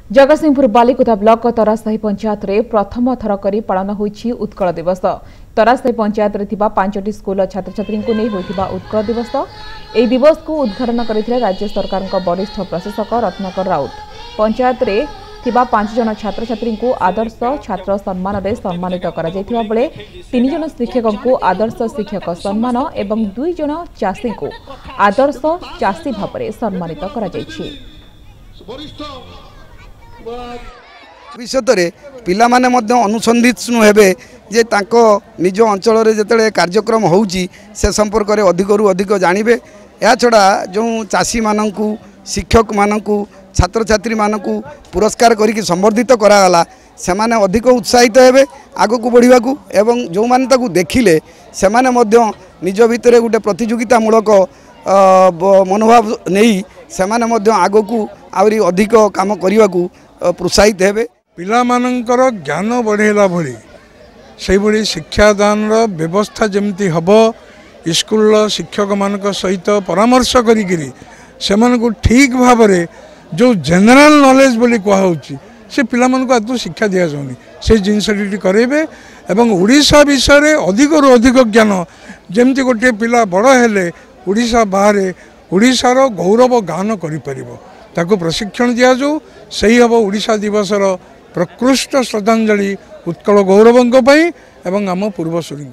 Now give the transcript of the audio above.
Jagatsinghpur Balikuda block तरासाही panchayat रे प्रथम थर करी पालन होईछि उत्कल दिवस। तरासाही पंचायत रे थिबा 5टी स्कूल छात्र छात्री को नै होइथिबा उत्कल दिवस। एही दिवस को उद्घाटन करथिले राज्य सरकार को वरिष्ठ प्रशासक रत्नाकर राउत। पंचायत रे थिबा 5 जन छात्र छात्री को आदर्श छात्र सम्मान रे सम्मानित करा जायथिबा बेले 3 जन शिक्षक को आदर्श शिक्षक सम्मान एवं 2 जन चाषी को आदर्श चाषी भाव में सम्मानित करा जायछि। भविष्य पिला माने मध्य अनुसंधित्सु हेबे जे तांको निज अंचल रे जेतले कार्यक्रम होउची से संपर्क रे अधिकरु अधिक जानिबे। या छड़ा जो चाषी मानकू शिक्षक मानकू छात्र छात्री मानकू पुरस्कार करिक संबर्धित करागला से माने अधिक उत्साहित हेबे आगो को बढ़िबा को एवं जो माने ताकू देखिले से माने मध्य निज भितरे गुटे प्रतियोगिता मूलक मनोभाव नहीं से माने मध्य आगो को आउरी अधिक काम करिबा को प्रोत्साहित हेबे। पिला मानकर ज्ञान बढ़ेला भली से भली शिक्षादान व्यवस्था जमती हब स्कूल शिक्षक मानक सहित परामर्श करी से मानक ठीक भाव में जो जनरल नॉलेज बोली कहुची से पिला मानक आदौ शिक्षा दिया जाउनी से जिनसटी करेबे एवं ओडिशा विषय अधिक रु अधिक ज्ञान जमती गोटे पिला बड़ हेले ओडिशा बाहर ओडिशार गौरव गान करिपरिबो ताको प्रशिक्षण दिया जाऊ सही हम ओडिशा दिवसर प्रकृष्ट श्रद्धांजलि उत्कल गौरवों एवं आम पूर्वसूरी।